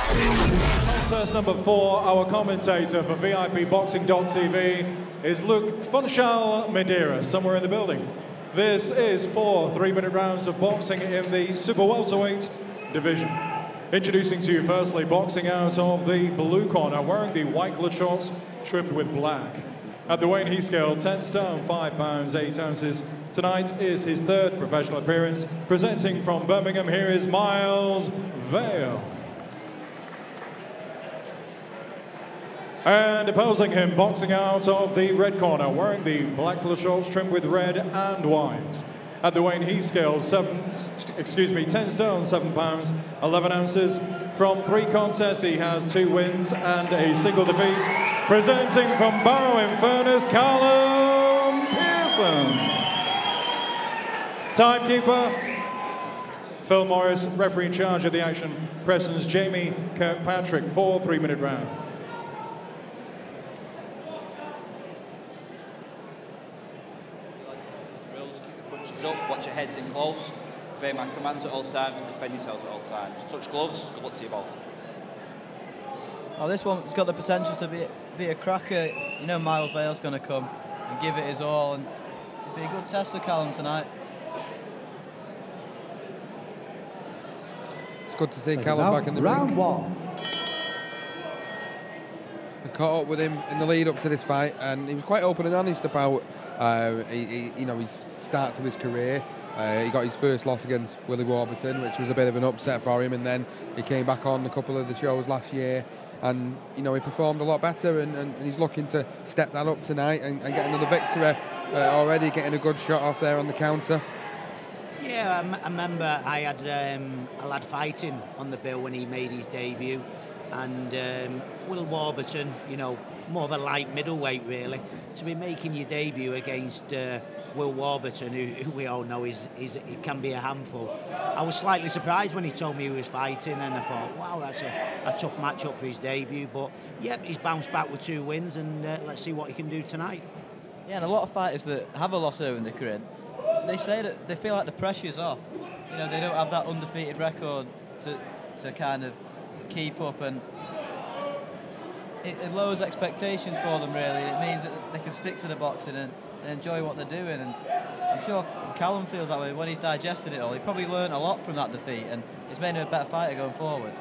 Contest number 4, our commentator for VIPBoxing.tv is Luke Funchal Madeira, somewhere in the building. This is 4 3-minute rounds of boxing in the super welterweight division. Introducing to you firstly, boxing out of the blue corner, wearing the white coloured shorts trimmed with black. At the weight he scale, 10 stone, 5 pounds, 8 ounces. Tonight is his 3rd professional appearance. Presenting from Birmingham, here is Myles Vale. And opposing him, boxing out of the red corner, wearing the black coloured shorts trimmed with red and white. At the weight he scales, 10 stone, 7 pounds, 11 ounces. From 3 contests, he has 2 wins and a single defeat. Presenting from Barrow-in-Furness, Callum Pearson. Timekeeper, Phil Morris. Referee in charge of the action, Preston's Jamie Kirkpatrick, 4 3-minute rounds. Up, watch your heads in close, obey my commands at all times, defend yourselves at all times. Touch gloves, good luck to you both. Oh, this one's got the potential to be a cracker. You know Myles Vale's going to come and give it his all, and it'll be a good test for Callum tonight. It's good to see Callum back in the round ring. Round 1. I caught up with him in the lead up to this fight, and he was quite open and honest about his start to his career. He got his first loss against Willie Warburton, which was a bit of an upset for him, and then he came back on a couple of the shows last year, and he performed a lot better, and he's looking to step that up tonight and get another victory already, getting a good shot off there on the counter. Yeah, I remember I had a lad fighting on the bill when he made his debut, and Will Warburton, more of a light middleweight really, to be making your debut against Will Warburton, who we all know it can be a handful. I was slightly surprised when he told me he was fighting, and I thought, wow, that's a tough matchup for his debut. But yep, he's bounced back with 2 wins, and let's see what he can do tonight. Yeah, and a lot of fighters that have a loss early in their career, they say that they feel like the pressure's off. They don't have that undefeated record to kind of keep up, and it lowers expectations for them really. It means that they can stick to the boxing and enjoy what they're doing, and I'm sure Callum feels that way when he's digested it all. He probably learned a lot from that defeat, and it's made him a better fighter going forward.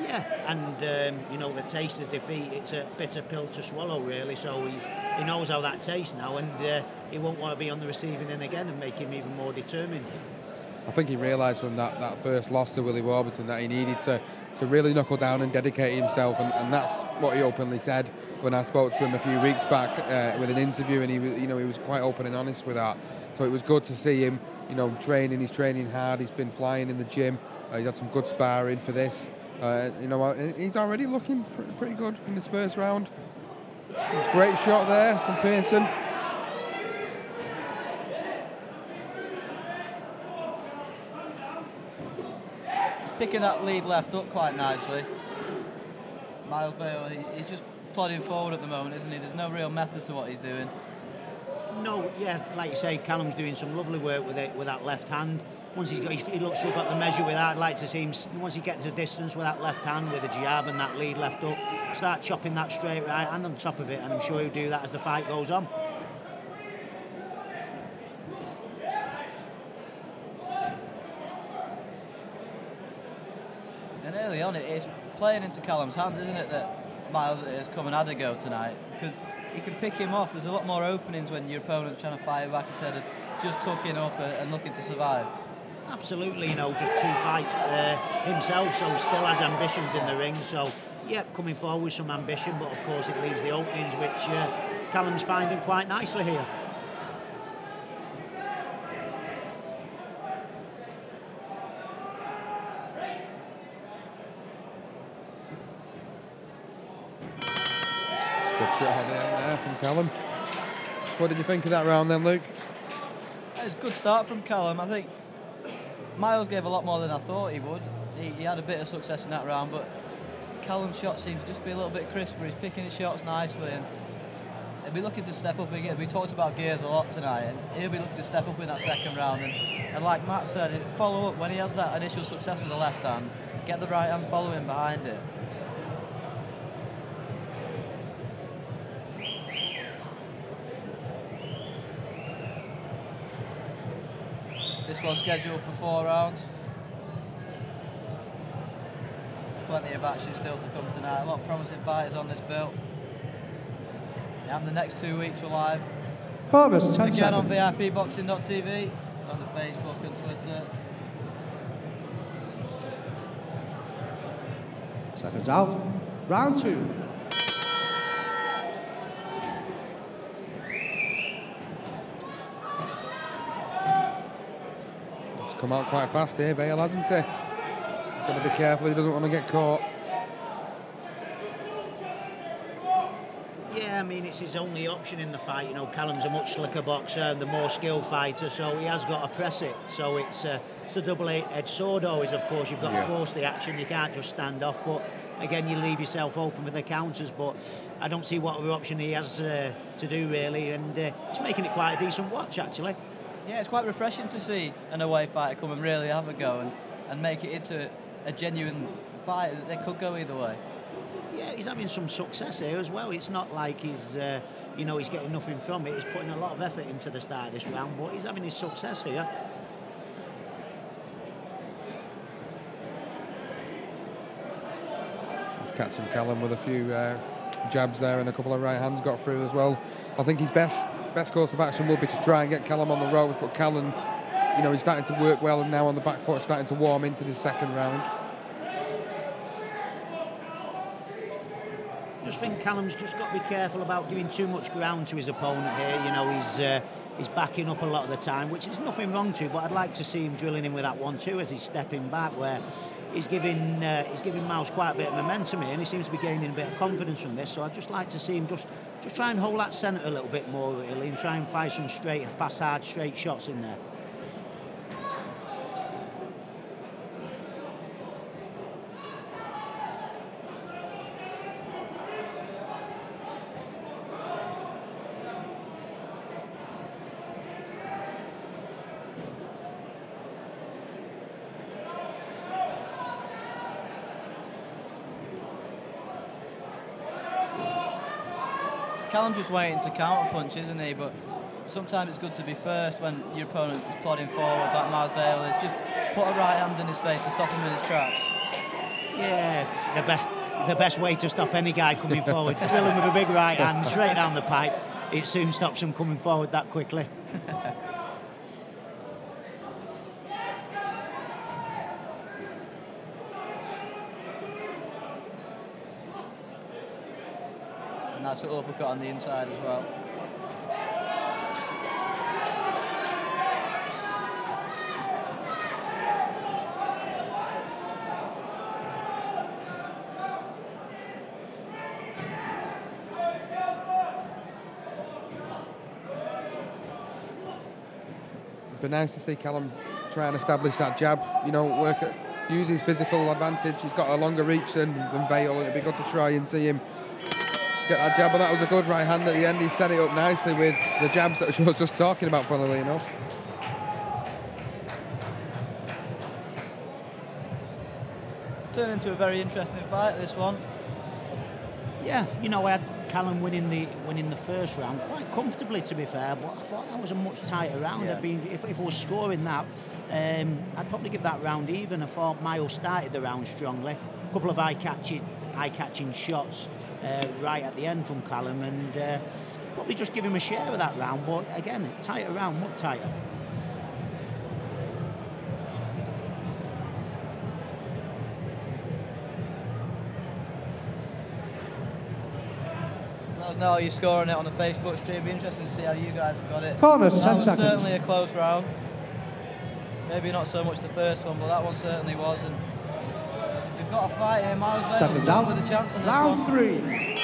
Yeah, and the taste of defeat, it's a bitter pill to swallow really, so he knows how that tastes now, and he won't want to be on the receiving end again, and make him even more determined. I think he realised from that first loss to Willie Warburton that he needed to really knuckle down and dedicate himself, and that's what he openly said when I spoke to him a few weeks back with an interview, and he was quite open and honest with that. So it was good to see him, training. He's training hard. He's been flying in the gym. He's had some good sparring for this. He's already looking pretty good in this first round. It was a great shot there from Pearson. Picking that lead left up quite nicely. Myles Vale, he's just plodding forward at the moment, isn't he? There's no real method to what he's doing. No, yeah, like you say, Callum's doing some lovely work with that left hand. Once he looks to have got the measure with that, I'd like to see him, once he gets the distance with that left hand, with a jab and that lead left up, start chopping that straight right hand on top of it, and I'm sure he'll do that as the fight goes on. And early on, it's playing into Callum's hands, isn't it, that Myles has come and had a go tonight? Because he can pick him off. There's a lot more openings when your opponent's trying to fire back instead of just tucking up and looking to survive. Absolutely, just 2 fights himself, so still has ambitions in the ring. So, yeah, coming forward with some ambition, but of course it leaves the openings, which Callum's finding quite nicely here. Good shot there from Callum. What did you think of that round then, Luke? It was a good start from Callum. I think Myles gave a lot more than I thought he would. He had a bit of success in that round, but Callum's shot seems to just be a little bit crisper. He's picking his shots nicely, and he'll be looking to step up again. We talked about gears a lot tonight, and he'll be looking to step up in that second round. And like Matt said, follow up when he has that initial success with the left hand, get the right hand following behind it. squad scheduled for 4 rounds. Plenty of action still to come tonight. A lot of promising fighters on this bill. And the next 2 weeks we're live. Bonus 10 again on seconds. VIPboxing.tv, on the Facebook and Twitter. Seconds out. Round 2. He's come out quite fast here, Vale, hasn't he? He's got to be careful, he doesn't want to get caught. Yeah, I mean, it's his only option in the fight. You know, Callum's a much slicker boxer and the more skilled fighter, so he has got to press it. So it's a double-edged sword always, of course. You've got to force the action, you can't just stand off. But again, you leave yourself open with the counters. But I don't see what other option he has to do, really. And he's making it quite a decent watch, actually. Yeah, it's quite refreshing to see an away fighter come and really have a go and make it into a genuine fight that they could go either way. Yeah, he's having some success here as well. It's not like he's, you know, he's getting nothing from it. He's putting a lot of effort into the start of this round, but he's having his success here. He's catching Callum with a few jabs there and a couple of right hands got through as well. I think his best course of action would be to try and get Callum on the ropes, but Callum, you know, he's starting to work well and now on the back foot, starting to warm into the second round. I just think Callum's just got to be careful about giving too much ground to his opponent here. You know, he's backing up a lot of the time, which is nothing wrong to, but I'd like to see him drilling in with that 1-2 as he's stepping back, where he's giving Myles quite a bit of momentum here, and he seems to be gaining a bit of confidence from this. So I'd just like to see him just try and hold that centre a little bit more, really, and try and fire some straight, fast, hard, straight shots in there. Callum's just waiting to counter punch, isn't he? But sometimes it's good to be first when your opponent is plodding forward, like Myles Vale is. Just put a right hand in his face to stop him in his tracks. Yeah, the best way to stop any guy coming forward, drill him with a big right hand straight down the pipe. It soon stops him coming forward that quickly. Nice little uppercut on the inside as well. It'd be nice to see Callum try and establish that jab, you know, use his physical advantage. He's got a longer reach than Vale, and it'd be good to try and see him get that jab, but that was a good right hand at the end. He set it up nicely with the jabs that I was just talking about, funnily enough. It's turned into a very interesting fight, this one. Yeah, you know, I had Callum winning the first round quite comfortably, to be fair, but I thought that was a much tighter round. Yeah. If I was scoring that, I'd probably give that round even. I thought Myles started the round strongly. A couple of eye-catching shots right at the end from Callum, and probably just give him a share of that round, but again, tighter round, much tighter. Let us know how you're scoring it on the Facebook stream. It'd be interesting to see how you guys have got it. Corners, That 10 was seconds. certainly a close round. Maybe not so much the first one, but that one certainly was. And we've got a fight here. Myles Vale Seconds still out. with a chance on this Round one. 3.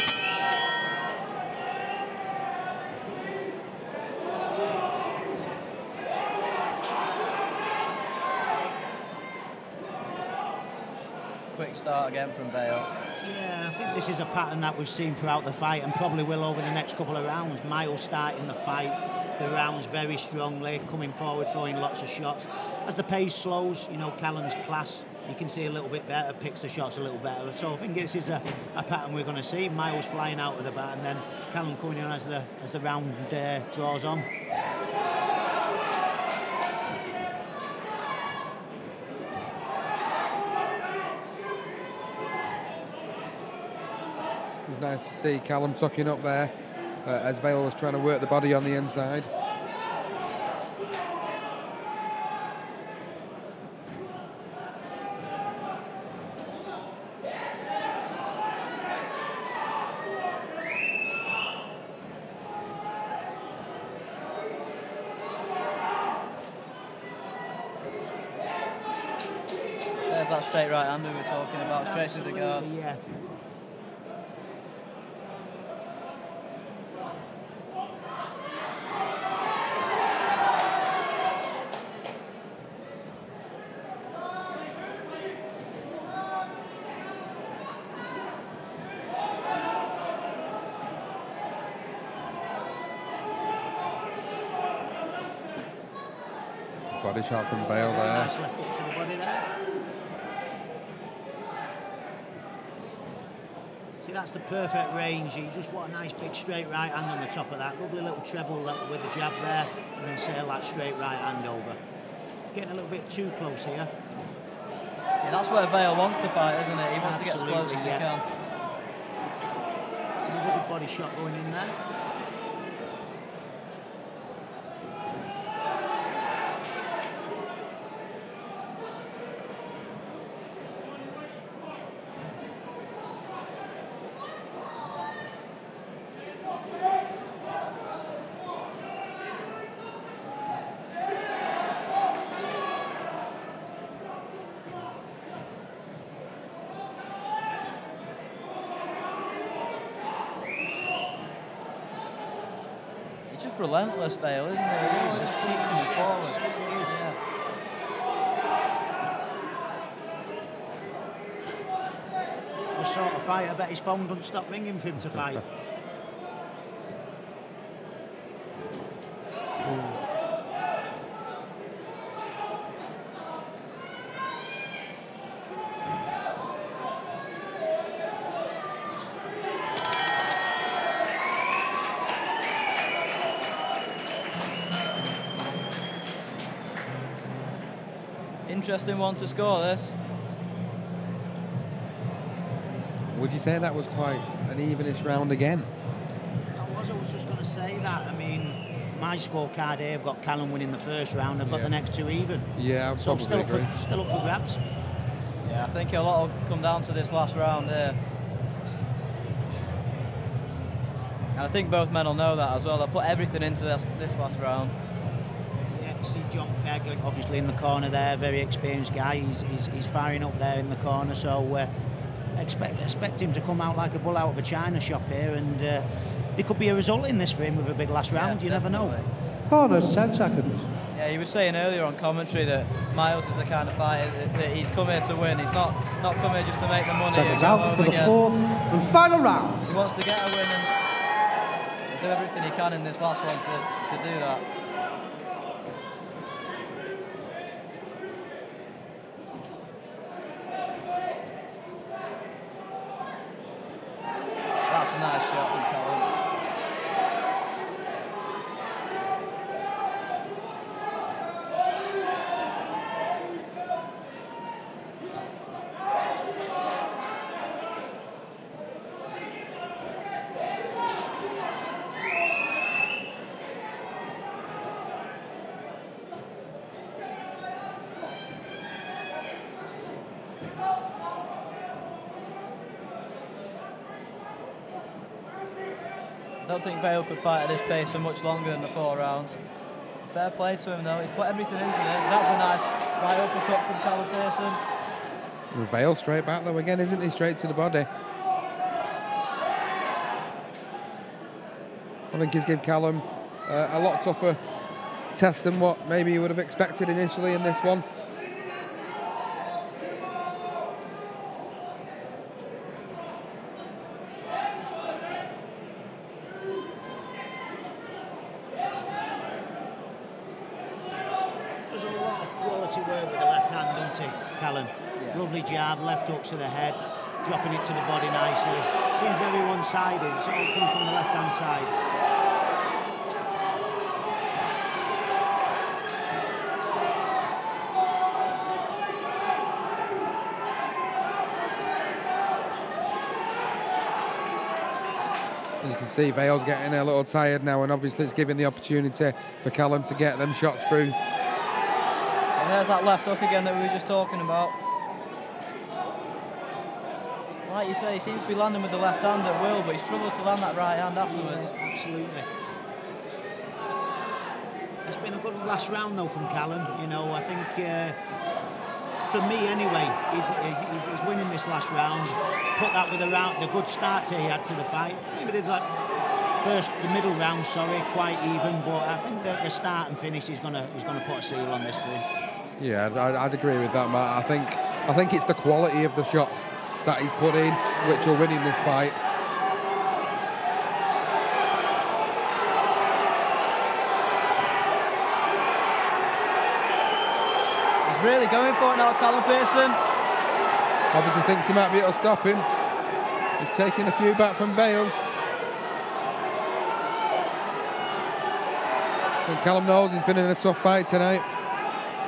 Quick start again from Vale. Yeah, I think this is a pattern that we've seen throughout the fight and probably will over the next couple of rounds. Myles starting the fight, the rounds very strongly, coming forward, throwing lots of shots. As the pace slows, you know, Callum's class, you can see a little bit better, picks the shots a little better. So I think this is a pattern we're going to see. Myles flying out of the bat and then Callum coming in as the round draws on. It was nice to see Callum tucking up there as Vale was trying to work the body on the inside. There's that straight right hand we were talking about, straight to the guard. Yeah. Body shot from Vale there. Nice left up to the body there. See, that's the perfect range. You just want a nice big straight right hand on the top of that. Lovely little treble with the jab there, and then sail that straight right hand over. Getting a little bit too close here. Yeah, that's where Vale wants to fight, isn't it? He wants to get as close as he yeah. can. Another good body shot going in there. Just relentless, Vale, isn't it? He's just keep coming forward. Yeah. The sort of fight, I bet his phone doesn't stop ringing for him to fight. Interesting one to score this. Would you say that was quite an evenish round again? I was just going to say that. I mean, my scorecard here, I've got Callum winning the first round. I've got the next two even. Yeah, I'd so I'm probably agree. Still up for grabs. Yeah, I think a lot will come down to this last round here. And I think both men will know that as well. They'll put everything into this last round. Yeah, see John Pegg obviously in the corner there, very experienced guy. He's firing up there in the corner, so expect him to come out like a bull out of a china shop here, and there could be a result in this for him with a big last round. You never know. Corners, 10 seconds. Yeah, he was saying earlier on commentary that Myles is the kind of fighter that he's come here to win. He's not come here just to make the money. Seconds out for the fourth and final round. He wants to get a win and do everything he can in this last one to do that. That's a nice shot from Callum. I don't think Vale could fight at this pace for much longer than the 4 rounds. Fair play to him though, he's put everything into this. That's a nice right uppercut from Callum Pearson. And Vale straight back though again, isn't he? Straight to the body. I think he's given Callum a lot tougher test than what maybe he would have expected initially in this one. Callum. Yeah. Lovely jab, left hooks to the head, dropping it to the body nicely. Seems very one-sided, it's all coming from the left-hand side. As you can see, Vale's getting a little tired now, and obviously it's giving the opportunity for Callum to get them shots through. And there's that left hook again that we were just talking about. Like you say, he seems to be landing with the left hand at will, but he struggles to land that right hand afterwards. Yeah, absolutely. It's been a good last round though from Callum. You know, I think for me anyway, he's winning this last round. Put that with the good start he had to the fight. Maybe did like the middle round, sorry, quite even. But I think that the start and finish he's gonna put a seal on this for him. Yeah, I'd agree with that, Matt. I think it's the quality of the shots that he's put in which are winning this fight. He's really going for it now, Callum Pearson. Obviously thinks he might be able to stop him. He's taking a few back from Vale. And Callum knows he's been in a tough fight tonight.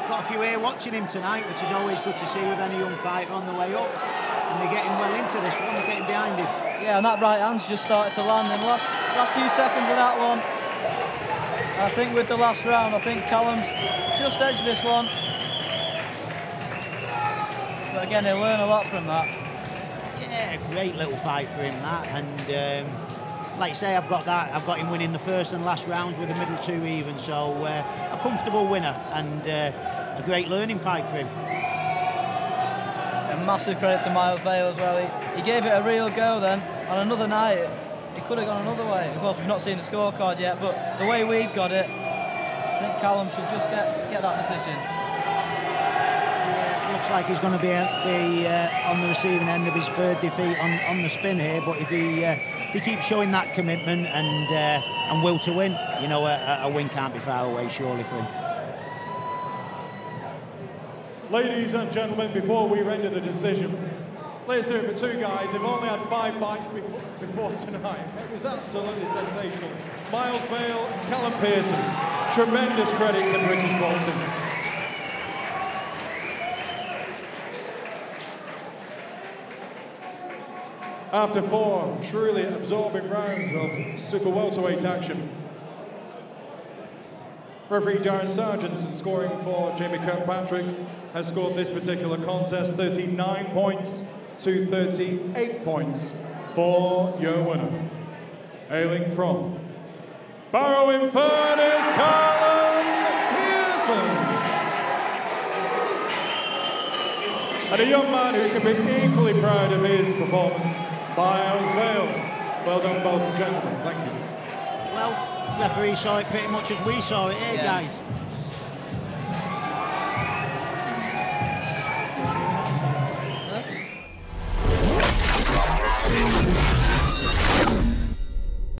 Got a few here watching him tonight, which is always good to see with any young fighter on the way up. And they're getting well into this one, they're getting behind him. Yeah, and that right hand's just started to land in the last few seconds of that one. And I think with the last round, I think Callum's just edged this one. But again, he'll learn a lot from that. Yeah, great little fight for him, that. And like I say, I've got him winning the first and last rounds with the middle two even. So a comfortable winner and a great learning fight for him. A massive credit to Myles Vale as well. He gave it a real go then. On another night, it could have gone another way. Of course, we've not seen the scorecard yet, but the way we've got it, I think Callum should just get that decision. Yeah, it looks like he's going to be on the receiving end of his third defeat on the spin here, but if he keeps showing that commitment and will to win, you know, a win can't be far away surely for him. Ladies and gentlemen, before we render the decision, let's hear it for two guys who've only had 5 fights before tonight. It was absolutely sensational. Myles Vale and Callum Pearson. Tremendous credit to British boxing. After 4 truly absorbing rounds of super welterweight action, referee Darren Sargent, scoring for Jamie Kirkpatrick, has scored this particular contest 39 points to 38 points for your winner. Hailing from Barrow in third is Callum Pearson. And a young man who can be equally proud of his performance, Myles Vale. Well done, both gentlemen. Thank you. Well, referee saw it pretty much as we saw it here, guys.